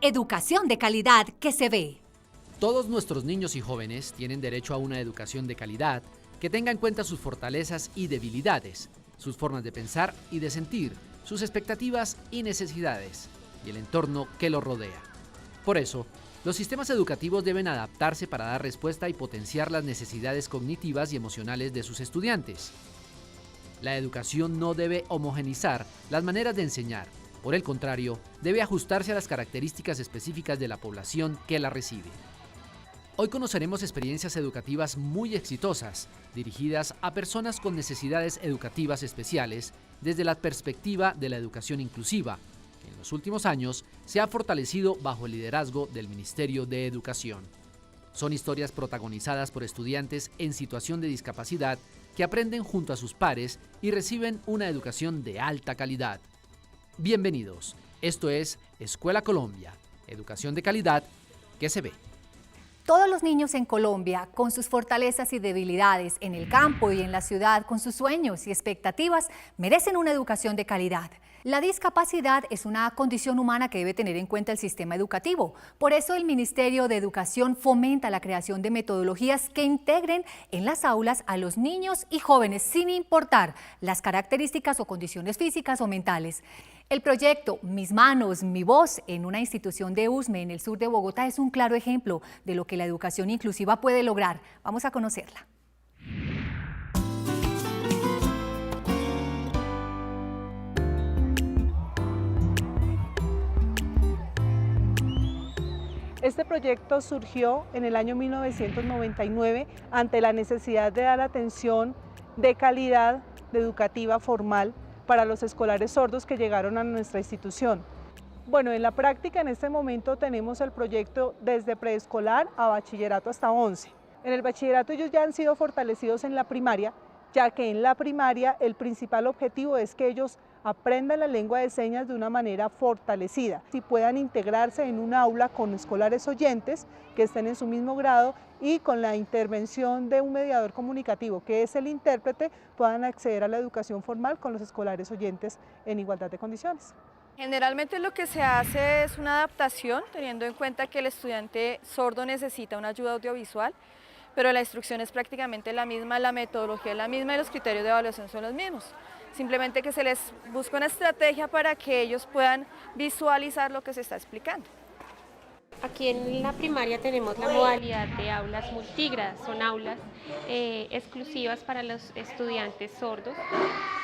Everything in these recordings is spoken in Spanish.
Educación de calidad que se ve. Todos nuestros niños y jóvenes tienen derecho a una educación de calidad que tenga en cuenta sus fortalezas y debilidades, sus formas de pensar y de sentir, sus expectativas y necesidades, y el entorno que los rodea. Por eso, los sistemas educativos deben adaptarse para dar respuesta y potenciar las necesidades cognitivas y emocionales de sus estudiantes. La educación no debe homogeneizar las maneras de enseñar. Por el contrario, debe ajustarse a las características específicas de la población que la recibe. Hoy conoceremos experiencias educativas muy exitosas, dirigidas a personas con necesidades educativas especiales desde la perspectiva de la educación inclusiva, que en los últimos años se ha fortalecido bajo el liderazgo del Ministerio de Educación. Son historias protagonizadas por estudiantes en situación de discapacidad que aprenden junto a sus pares y reciben una educación de alta calidad. Bienvenidos, esto es Escuela Colombia, educación de calidad que se ve. Todos los niños en Colombia, con sus fortalezas y debilidades, en el campo y en la ciudad, con sus sueños y expectativas, merecen una educación de calidad. La discapacidad es una condición humana que debe tener en cuenta el sistema educativo. Por eso el Ministerio de Educación fomenta la creación de metodologías que integren en las aulas a los niños y jóvenes, sin importar las características o condiciones físicas o mentales. El proyecto Mis Manos, Mi Voz en una institución de USME en el sur de Bogotá es un claro ejemplo de lo que la educación inclusiva puede lograr. Vamos a conocerla. Este proyecto surgió en el año 1999 ante la necesidad de dar atención de calidad educativa formal para los escolares sordos que llegaron a nuestra institución. Bueno, en la práctica en este momento tenemos el proyecto desde preescolar a bachillerato hasta 11. En el bachillerato ellos ya han sido fortalecidos en la primaria, ya que en la primaria el principal objetivo es que ellos aprendan la lengua de señas de una manera fortalecida y puedan integrarse en un aula con escolares oyentes que estén en su mismo grado y con la intervención de un mediador comunicativo, que es el intérprete, puedan acceder a la educación formal con los escolares oyentes en igualdad de condiciones. Generalmente lo que se hace es una adaptación, teniendo en cuenta que el estudiante sordo necesita una ayuda audiovisual, pero la instrucción es prácticamente la misma, la metodología es la misma y los criterios de evaluación son los mismos. Simplemente que se les busca una estrategia para que ellos puedan visualizar lo que se está explicando. Aquí en la primaria tenemos la modalidad de aulas multígradas, son aulas exclusivas para los estudiantes sordos.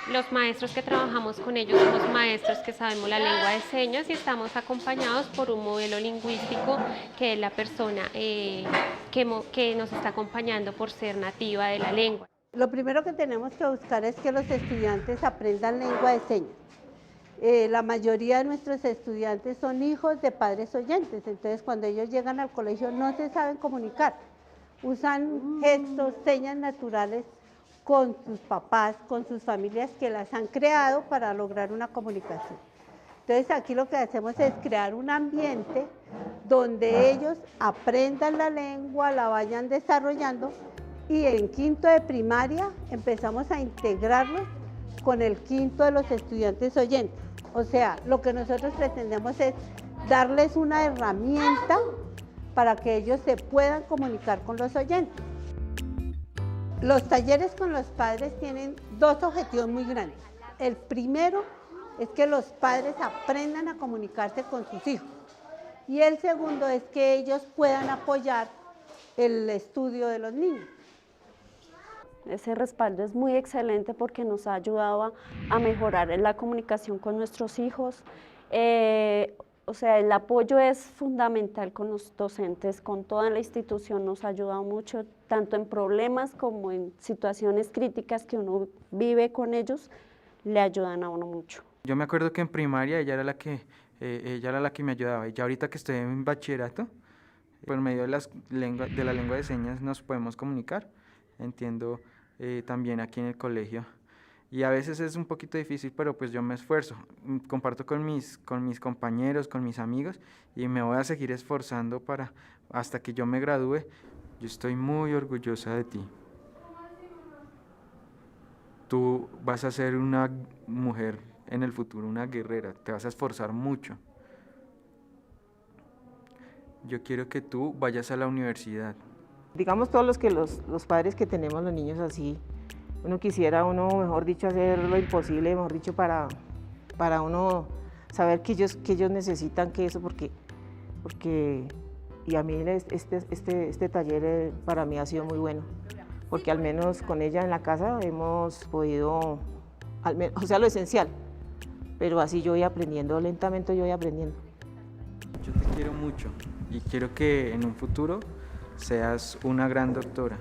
Los maestros que trabajamos con ellos somos maestros que sabemos la lengua de señas y estamos acompañados por un modelo lingüístico que es la persona que nos está acompañando por ser nativa de la lengua. Lo primero que tenemos que buscar es que los estudiantes aprendan lengua de señas. La mayoría de nuestros estudiantes son hijos de padres oyentes, entonces cuando ellos llegan al colegio no se saben comunicar, usan gestos, señas naturales con sus papás, con sus familias que las han creado para lograr una comunicación. Entonces aquí lo que hacemos es crear un ambiente donde ellos aprendan la lengua, la vayan desarrollando y en quinto de primaria empezamos a integrarlos con el quinto de los estudiantes oyentes. O sea, lo que nosotros pretendemos es darles una herramienta para que ellos se puedan comunicar con los oyentes. Los talleres con los padres tienen dos objetivos muy grandes. El primero es que los padres aprendan a comunicarse con sus hijos. Y el segundo es que ellos puedan apoyar el estudio de los niños. Ese respaldo es muy excelente porque nos ha ayudado a mejorar la comunicación con nuestros hijos. O sea, el apoyo es fundamental con los docentes, con toda la institución nos ha ayudado mucho, tanto en problemas como en situaciones críticas que uno vive con ellos, le ayudan a uno mucho. Yo me acuerdo que en primaria ella era la que me ayudaba, y ya ahorita que estoy en bachillerato, por medio de la lengua de señas nos podemos comunicar, entiendo también aquí en el colegio. Y a veces es un poquito difícil, pero pues yo me esfuerzo, comparto con mis compañeros, con mis amigos y me voy a seguir esforzando hasta que yo me gradúe. Yo estoy muy orgullosa de ti. Tú vas a ser una mujer en el futuro, una guerrera, te vas a esforzar mucho. yo quiero que tú vayas a la universidad. Digamos todos los padres que tenemos los niños así, uno quisiera, mejor dicho, hacer lo imposible, mejor dicho, para uno saber que ellos necesitan que eso, porque y a mí este taller para mí ha sido muy bueno, porque al menos con ella en la casa hemos podido, o sea, lo esencial, pero así yo voy aprendiendo, lentamente yo voy aprendiendo. Yo te quiero mucho y quiero que en un futuro seas una gran doctora.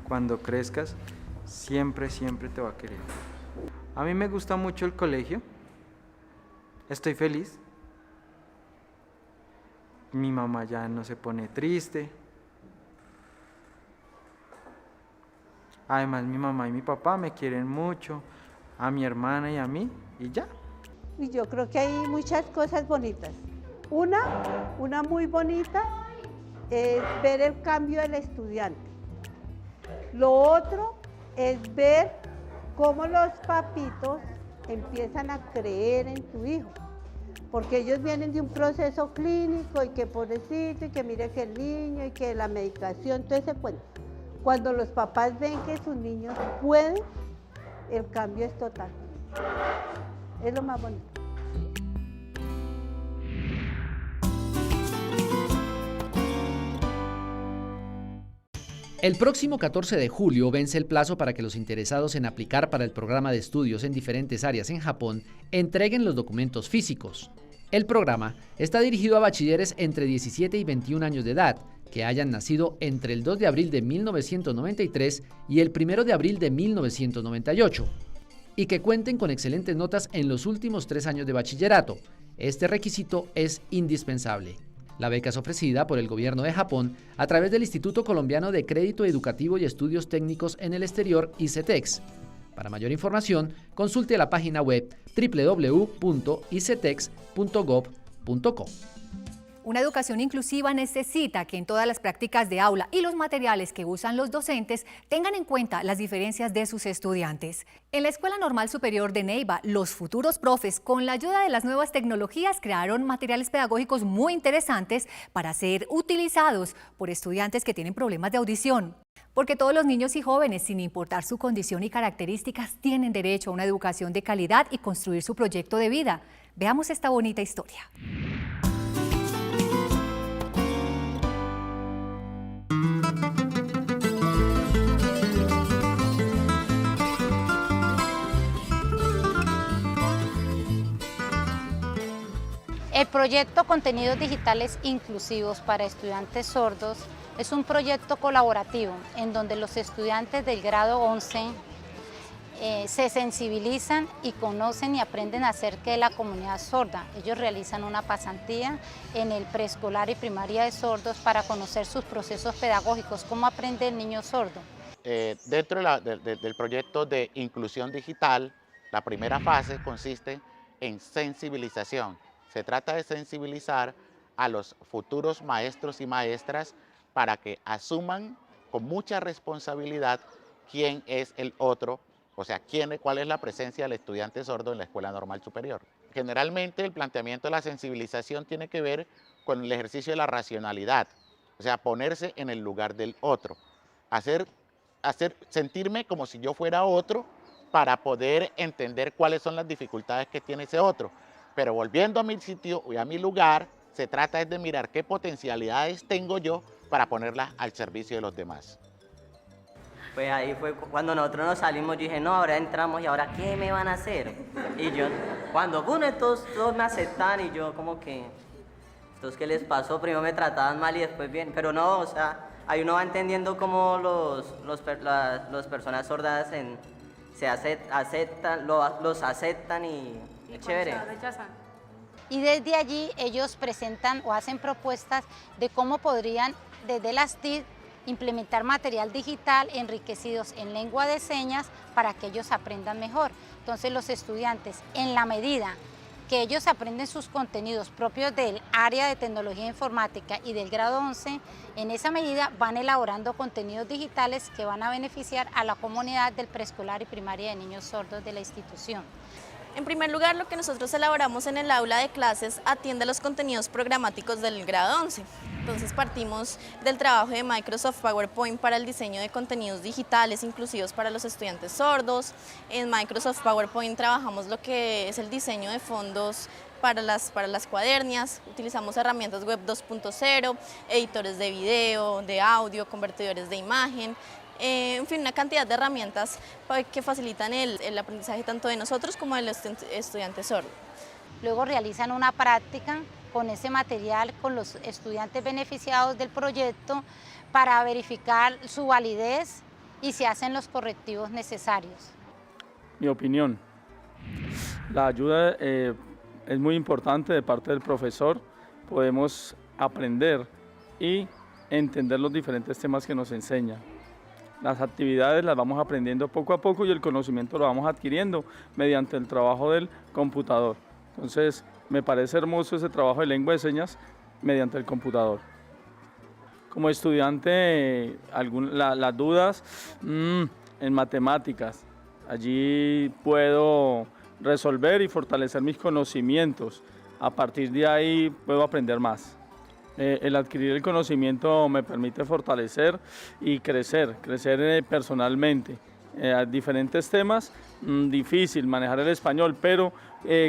Cuando crezcas, siempre te va a querer. A mí me gusta mucho el colegio, estoy feliz. Mi mamá ya no se pone triste. Además, mi mamá y mi papá me quieren mucho, a mi hermana y a mí, y ya. Y yo creo que hay muchas cosas bonitas. Una muy bonita es ver el cambio del estudiante. Lo otro es ver cómo los papitos empiezan a creer en tu hijo. Porque ellos vienen de un proceso clínico y que pobrecito, y que mire que el niño, y que la medicación, todo ese cuento. Cuando los papás ven que sus niños pueden, el cambio es total. Es lo más bonito. El próximo 14 de julio vence el plazo para que los interesados en aplicar para el programa de estudios en diferentes áreas en Japón entreguen los documentos físicos. El programa está dirigido a bachilleres entre 17 y 21 años de edad, que hayan nacido entre el 2 de abril de 1993 y el 1 de abril de 1998, y que cuenten con excelentes notas en los últimos 3 años de bachillerato. Este requisito es indispensable. La beca es ofrecida por el gobierno de Japón a través del Instituto Colombiano de Crédito Educativo y Estudios Técnicos en el Exterior, ICETEX. Para mayor información, consulte la página web www.icetex.gov.co. Una educación inclusiva necesita que en todas las prácticas de aula y los materiales que usan los docentes tengan en cuenta las diferencias de sus estudiantes. En la Escuela Normal Superior de Neiva, los futuros profes, con la ayuda de las nuevas tecnologías, crearon materiales pedagógicos muy interesantes para ser utilizados por estudiantes que tienen problemas de audición. Porque todos los niños y jóvenes, sin importar su condición y características, tienen derecho a una educación de calidad y construir su proyecto de vida. Veamos esta bonita historia. El proyecto Contenidos Digitales Inclusivos para Estudiantes Sordos es un proyecto colaborativo en donde los estudiantes del grado 11 se sensibilizan y conocen y aprenden acerca de la comunidad sorda. Ellos realizan una pasantía en el preescolar y primaria de sordos para conocer sus procesos pedagógicos, cómo aprende el niño sordo. Dentro del proyecto de inclusión digital, la primera fase consiste en sensibilización. Se trata de sensibilizar a los futuros maestros y maestras para que asuman con mucha responsabilidad quién es el otro, o sea, cuál es la presencia del estudiante sordo en la Escuela Normal Superior. Generalmente el planteamiento de la sensibilización tiene que ver con el ejercicio de la racionalidad, o sea, ponerse en el lugar del otro, sentirme como si yo fuera otro para poder entender cuáles son las dificultades que tiene ese otro. Pero volviendo a mi sitio y a mi lugar, se trata de mirar qué potencialidades tengo yo para ponerlas al servicio de los demás. Pues ahí fue cuando nosotros nos salimos, yo dije, no, ahora entramos y ahora ¿qué me van a hacer? Y yo, cuando todos me aceptan y yo como que, ¿estos qué les pasó? Primero me trataban mal y después bien, pero no, o sea, ahí uno va entendiendo cómo las personas sordas los aceptan y chévere. Y desde allí ellos presentan o hacen propuestas de cómo podrían desde las TIC implementar material digital enriquecidos en lengua de señas para que ellos aprendan mejor. Entonces los estudiantes, en la medida que ellos aprenden sus contenidos propios del área de tecnología informática y del grado 11, en esa medida van elaborando contenidos digitales que van a beneficiar a la comunidad del preescolar y primaria de niños sordos de la institución. En primer lugar, lo que nosotros elaboramos en el aula de clases atiende a los contenidos programáticos del grado 11. Entonces partimos del trabajo de Microsoft PowerPoint para el diseño de contenidos digitales inclusivos para los estudiantes sordos. En Microsoft PowerPoint trabajamos lo que es el diseño de fondos para las cuadernias, utilizamos herramientas web 2.0, editores de video, de audio, convertidores de imagen, en fin, una cantidad de herramientas que facilitan el aprendizaje tanto de nosotros como del estudiante sordo. Luego realizan una práctica con ese material con los estudiantes beneficiados del proyecto para verificar su validez y si hacen los correctivos necesarios. Mi opinión, la ayuda es muy importante de parte del profesor, podemos aprender y entender los diferentes temas que nos enseña. Las actividades las vamos aprendiendo poco a poco y el conocimiento lo vamos adquiriendo mediante el trabajo del computador. Entonces, me parece hermoso ese trabajo de lengua de señas mediante el computador. Como estudiante, las dudas en matemáticas, allí puedo resolver y fortalecer mis conocimientos. A partir de ahí puedo aprender más. El adquirir el conocimiento me permite fortalecer y crecer personalmente. Diferentes temas, difícil manejar el español, pero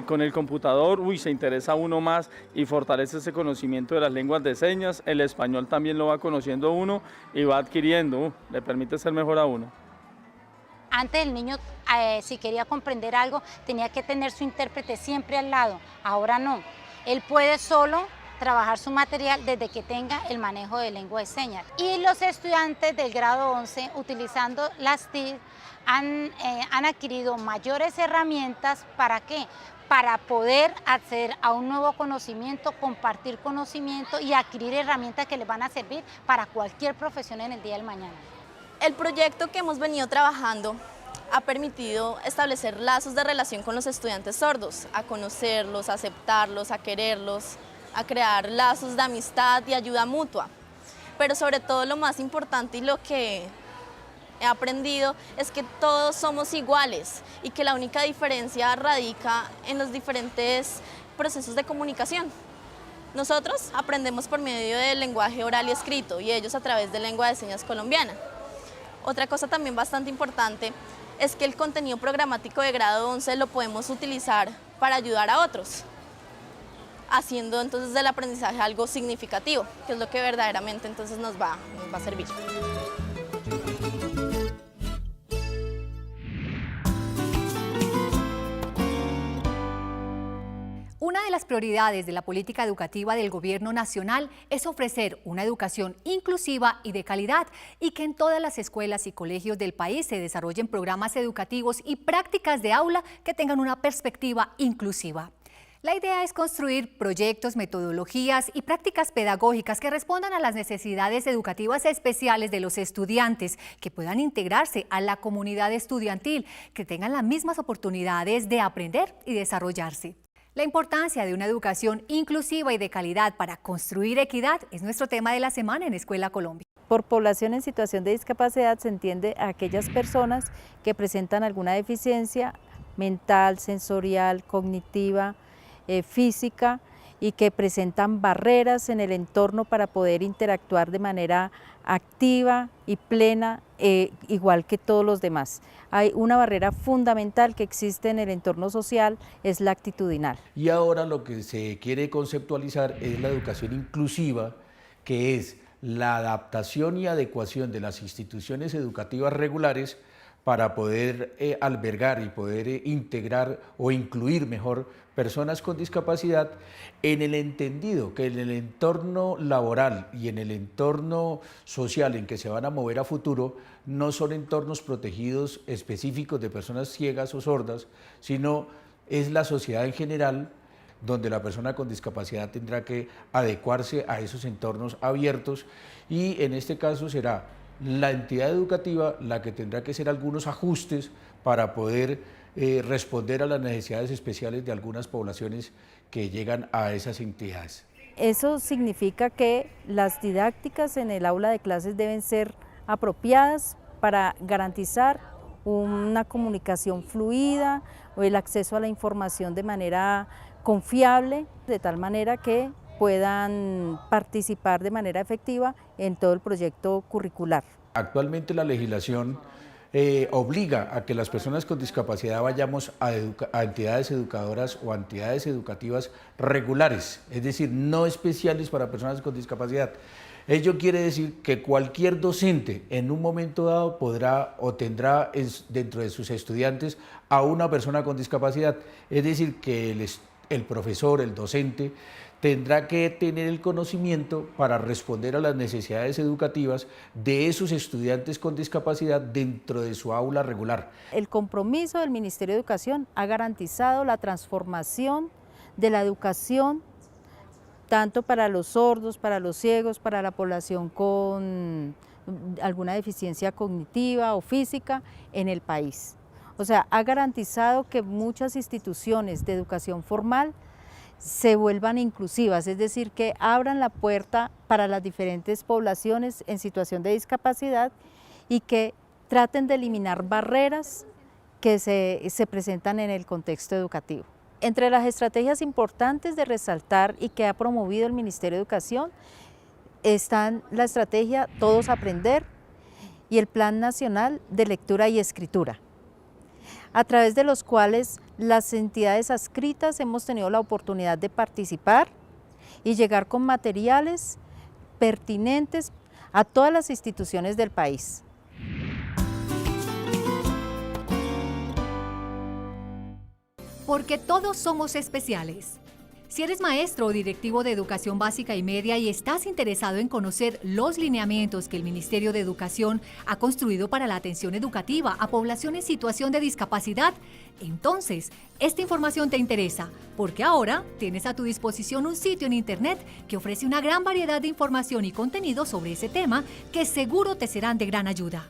con el computador se interesa uno más y fortalece ese conocimiento de las lenguas de señas. El español también lo va conociendo uno y va adquiriendo, le permite ser mejor a uno. Antes el niño, si quería comprender algo, tenía que tener su intérprete siempre al lado. Ahora no, él puede solo trabajar su material desde que tenga el manejo de lengua de señas. Y los estudiantes del grado 11, utilizando las TIC, han adquirido mayores herramientas. ¿Para qué? Para poder acceder a un nuevo conocimiento, compartir conocimiento y adquirir herramientas que les van a servir para cualquier profesión en el día del mañana. El proyecto que hemos venido trabajando ha permitido establecer lazos de relación con los estudiantes sordos, a conocerlos, a aceptarlos, a quererlos, a crear lazos de amistad y ayuda mutua. Pero sobre todo lo más importante y lo que he aprendido es que todos somos iguales y que la única diferencia radica en los diferentes procesos de comunicación. Nosotros aprendemos por medio del lenguaje oral y escrito y ellos a través de lengua de señas colombiana. Otra cosa también bastante importante es que el contenido programático de grado 11 lo podemos utilizar para ayudar a otros, haciendo entonces del aprendizaje algo significativo, que es lo que verdaderamente entonces nos va a servir. Una de las prioridades de la política educativa del Gobierno Nacional es ofrecer una educación inclusiva y de calidad y que en todas las escuelas y colegios del país se desarrollen programas educativos y prácticas de aula que tengan una perspectiva inclusiva. La idea es construir proyectos, metodologías y prácticas pedagógicas que respondan a las necesidades educativas especiales de los estudiantes, que puedan integrarse a la comunidad estudiantil, que tengan las mismas oportunidades de aprender y desarrollarse. La importancia de una educación inclusiva y de calidad para construir equidad es nuestro tema de la semana en Escuela Colombia. Por población en situación de discapacidad se entiende a aquellas personas que presentan alguna deficiencia mental, sensorial, cognitiva, física y que presentan barreras en el entorno para poder interactuar de manera activa y plena, igual que todos los demás. Hay una barrera fundamental que existe en el entorno social, es la actitudinal. Y ahora lo que se quiere conceptualizar es la educación inclusiva, que es la adaptación y adecuación de las instituciones educativas regulares para poder albergar y poder integrar o incluir mejor personas con discapacidad, en el entendido que en el entorno laboral y en el entorno social en que se van a mover a futuro no son entornos protegidos específicos de personas ciegas o sordas, sino es la sociedad en general donde la persona con discapacidad tendrá que adecuarse a esos entornos abiertos y en este caso será la entidad educativa la que tendrá que hacer algunos ajustes para poder responder a las necesidades especiales de algunas poblaciones que llegan a esas entidades. Eso significa que las didácticas en el aula de clases deben ser apropiadas para garantizar una comunicación fluida o el acceso a la información de manera confiable, de tal manera que puedan participar de manera efectiva en todo el proyecto curricular. Actualmente la legislación obliga a que las personas con discapacidad vayamos a entidades educadoras o a entidades educativas regulares, es decir, no especiales para personas con discapacidad. Ello quiere decir que cualquier docente en un momento dado podrá o tendrá dentro de sus estudiantes a una persona con discapacidad, es decir, que el profesor, el docente, tendrá que tener el conocimiento para responder a las necesidades educativas de esos estudiantes con discapacidad dentro de su aula regular. El compromiso del Ministerio de Educación ha garantizado la transformación de la educación tanto para los sordos, para los ciegos, para la población con alguna deficiencia cognitiva o física en el país. O sea, ha garantizado que muchas instituciones de educación formal se vuelvan inclusivas, es decir, que abran la puerta para las diferentes poblaciones en situación de discapacidad y que traten de eliminar barreras que se presentan en el contexto educativo. Entre las estrategias importantes de resaltar y que ha promovido el Ministerio de Educación están la estrategia Todos Aprender y el Plan Nacional de Lectura y Escritura, a través de los cuales las entidades adscritas hemos tenido la oportunidad de participar y llegar con materiales pertinentes a todas las instituciones del país. Porque todos somos especiales. Si eres maestro o directivo de educación básica y media y estás interesado en conocer los lineamientos que el Ministerio de Educación ha construido para la atención educativa a población en situación de discapacidad, entonces esta información te interesa, porque ahora tienes a tu disposición un sitio en internet que ofrece una gran variedad de información y contenido sobre ese tema que seguro te serán de gran ayuda.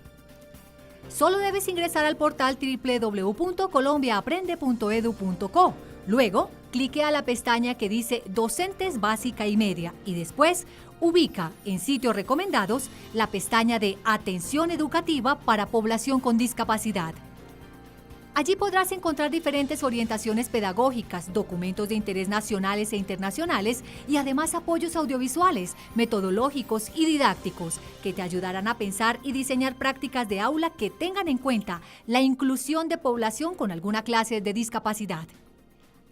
Solo debes ingresar al portal www.colombiaaprende.edu.co. Luego, clique a la pestaña que dice Docentes Básica y Media y después ubica en Sitios Recomendados la pestaña de Atención Educativa para Población con Discapacidad. Allí podrás encontrar diferentes orientaciones pedagógicas, documentos de interés nacionales e internacionales y además apoyos audiovisuales, metodológicos y didácticos que te ayudarán a pensar y diseñar prácticas de aula que tengan en cuenta la inclusión de población con alguna clase de discapacidad.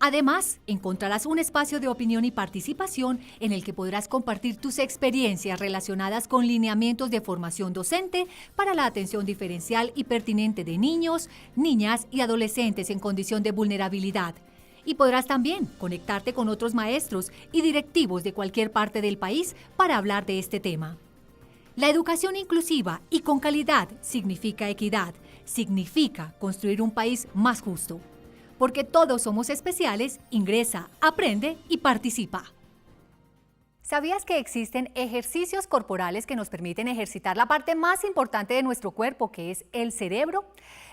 Además, encontrarás un espacio de opinión y participación en el que podrás compartir tus experiencias relacionadas con lineamientos de formación docente para la atención diferencial y pertinente de niños, niñas y adolescentes en condición de vulnerabilidad. Y podrás también conectarte con otros maestros y directivos de cualquier parte del país para hablar de este tema. La educación inclusiva y con calidad significa equidad, significa construir un país más justo. Porque todos somos especiales, ingresa, aprende y participa. ¿Sabías que existen ejercicios corporales que nos permiten ejercitar la parte más importante de nuestro cuerpo, que es el cerebro?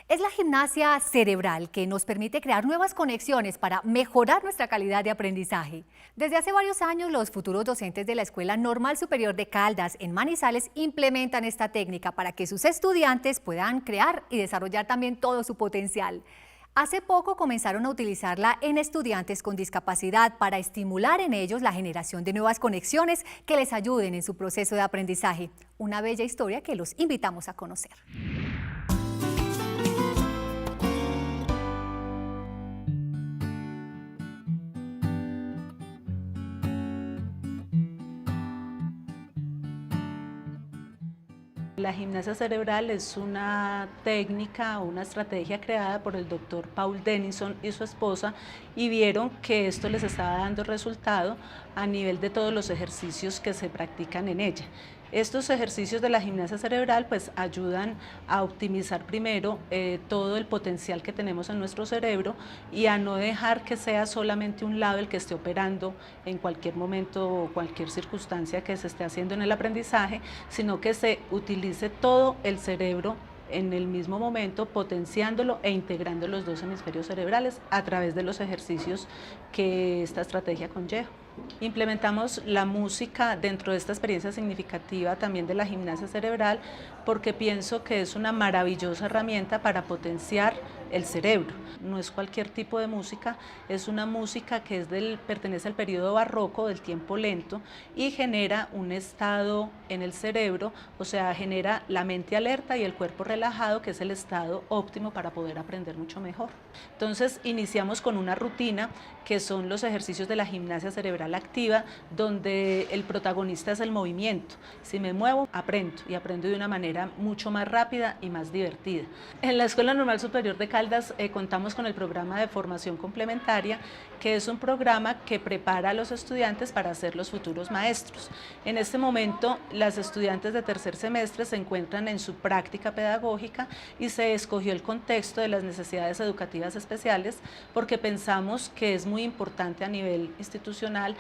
Es la gimnasia cerebral que nos permite crear nuevas conexiones para mejorar nuestra calidad de aprendizaje. Desde hace varios años, los futuros docentes de la Escuela Normal Superior de Caldas, en Manizales, implementan esta técnica para que sus estudiantes puedan crear y desarrollar también todo su potencial. Hace poco comenzaron a utilizarla en estudiantes con discapacidad para estimular en ellos la generación de nuevas conexiones que les ayuden en su proceso de aprendizaje. Una bella historia que los invitamos a conocer. La gimnasia cerebral es una técnica o una estrategia creada por el doctor Paul Denison y su esposa y vieron que esto les estaba dando resultado a nivel de todos los ejercicios que se practican en ella. Estos ejercicios de la gimnasia cerebral pues ayudan a optimizar primero todo el potencial que tenemos en nuestro cerebro y a no dejar que sea solamente un lado el que esté operando en cualquier momento o cualquier circunstancia que se esté haciendo en el aprendizaje, sino que se utilice todo el cerebro en el mismo momento, potenciándolo e integrando los dos hemisferios cerebrales a través de los ejercicios que esta estrategia conlleva. Implementamos la música dentro de esta experiencia significativa también de la gimnasia cerebral porque pienso que es una maravillosa herramienta para potenciar el cerebro. No es cualquier tipo de música, es una música que pertenece al periodo barroco, del tiempo lento, y genera un estado en el cerebro, o sea, genera la mente alerta y el cuerpo relajado, que es el estado óptimo para poder aprender mucho mejor. Entonces iniciamos con una rutina que son los ejercicios de la gimnasia cerebral activa, donde el protagonista es el movimiento. Si me muevo, aprendo, y aprendo de una manera mucho más rápida y más divertida. En la Escuela Normal Superior de Caldas contamos con el programa de formación complementaria, que es un programa que prepara a los estudiantes para ser los futuros maestros. En este momento, las estudiantes de tercer semestre se encuentran en su práctica pedagógica y se escogió el contexto de las necesidades educativas especiales porque pensamos que es muy importante a nivel institucional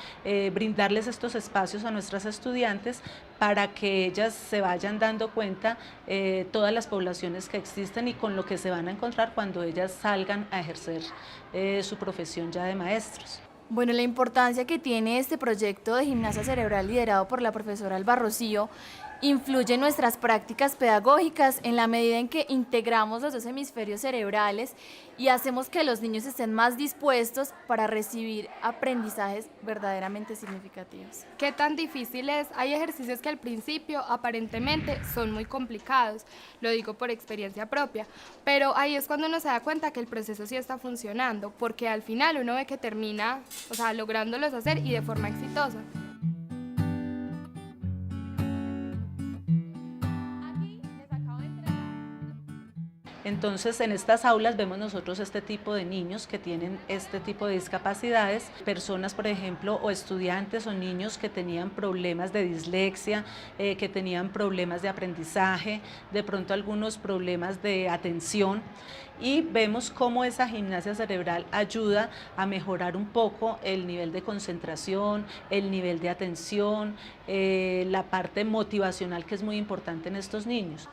brindarles estos espacios a nuestras estudiantes para que ellas se vayan dando cuenta todas las poblaciones que existen y con lo que se van a encontrar cuando ellas salgan a ejercer su profesión ya de maestros. Bueno, la importancia que tiene este proyecto de gimnasia cerebral liderado por la profesora Alba Rocío influye en nuestras prácticas pedagógicas en la medida en que integramos los dos hemisferios cerebrales y hacemos que los niños estén más dispuestos para recibir aprendizajes verdaderamente significativos. ¿Qué tan difícil es? Hay ejercicios que al principio aparentemente son muy complicados, lo digo por experiencia propia, pero ahí es cuando uno se da cuenta que el proceso sí está funcionando, porque al final uno ve que termina, lográndolos hacer y de forma exitosa. Entonces, en estas aulas vemos nosotros este tipo de niños que tienen este tipo de discapacidades, personas, por ejemplo, o estudiantes o niños que tenían problemas de dislexia, que tenían problemas de aprendizaje, de pronto algunos problemas de atención, y vemos cómo esa gimnasia cerebral ayuda a mejorar un poco el nivel de concentración, el nivel de atención, la parte motivacional, que es muy importante en estos niños.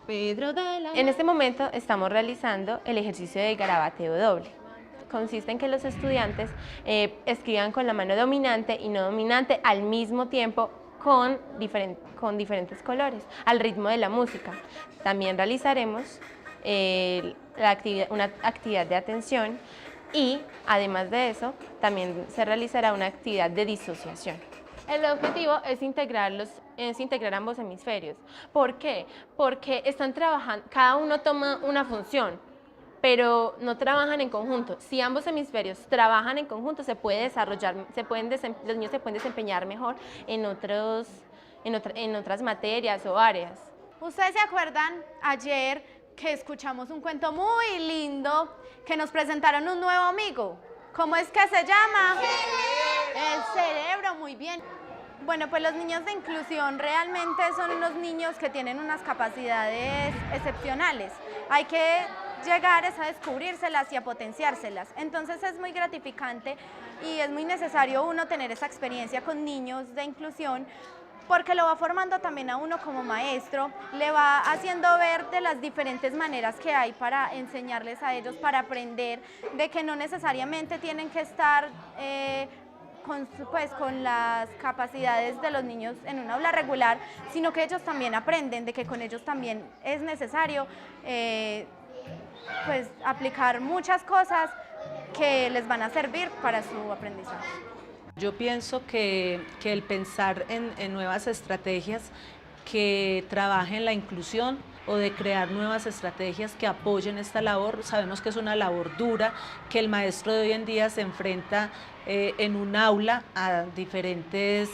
En este momento estamos realizando el ejercicio de garabateo doble. Consiste en que los estudiantes escriban con la mano dominante y no dominante al mismo tiempo con diferentes colores, al ritmo de la música. También realizaremos una actividad de atención y, además de eso, también se realizará una actividad de disociación. El objetivo es integrar ambos hemisferios. ¿Por qué? Porque están trabajando, cada uno toma una función, pero no trabajan en conjunto. Si ambos hemisferios trabajan en conjunto, se puede desarrollar, los niños se pueden desempeñar mejor en otras materias o áreas. ¿Ustedes se acuerdan ayer que escuchamos un cuento muy lindo, que nos presentaron un nuevo amigo? ¿Cómo es que se llama? El cerebro, muy bien. Bueno, pues los niños de inclusión realmente son unos niños que tienen unas capacidades excepcionales. Hay que llegar a descubrírselas y a potenciárselas. Entonces es muy gratificante y es muy necesario uno tener esa experiencia con niños de inclusión, porque lo va formando también a uno como maestro, le va haciendo ver de las diferentes maneras que hay para enseñarles a ellos, para aprender, de que no necesariamente tienen que estar con las capacidades de los niños en una aula regular, sino que ellos también aprenden, de que con ellos también es necesario aplicar muchas cosas que les van a servir para su aprendizaje. Yo pienso que el pensar en nuevas estrategias que trabajen la inclusión o de crear nuevas estrategias que apoyen esta labor, sabemos que es una labor dura, que el maestro de hoy en día se enfrenta en un aula a diferentes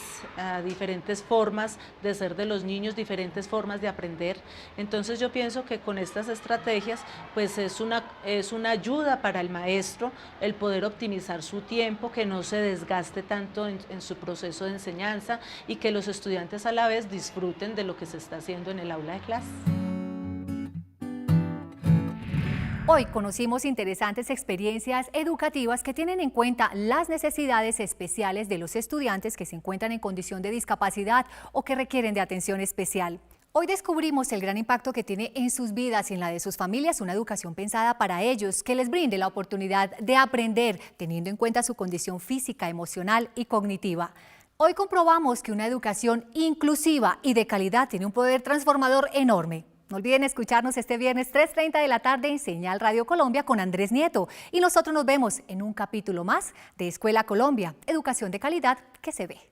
formas de ser de los niños, diferentes formas de aprender. Entonces yo pienso que con estas estrategias pues es una ayuda para el maestro el poder optimizar su tiempo, que no se desgaste tanto en su proceso de enseñanza y que los estudiantes a la vez disfruten de lo que se está haciendo en el aula de clase. Hoy conocimos interesantes experiencias educativas que tienen en cuenta las necesidades especiales de los estudiantes que se encuentran en condición de discapacidad o que requieren de atención especial. Hoy descubrimos el gran impacto que tiene en sus vidas y en la de sus familias una educación pensada para ellos, que les brinde la oportunidad de aprender, teniendo en cuenta su condición física, emocional y cognitiva. Hoy comprobamos que una educación inclusiva y de calidad tiene un poder transformador enorme. No olviden escucharnos este viernes 3:30 de la tarde en Señal Radio Colombia con Andrés Nieto. Y nosotros nos vemos en un capítulo más de Escuela Colombia, educación de calidad que se ve.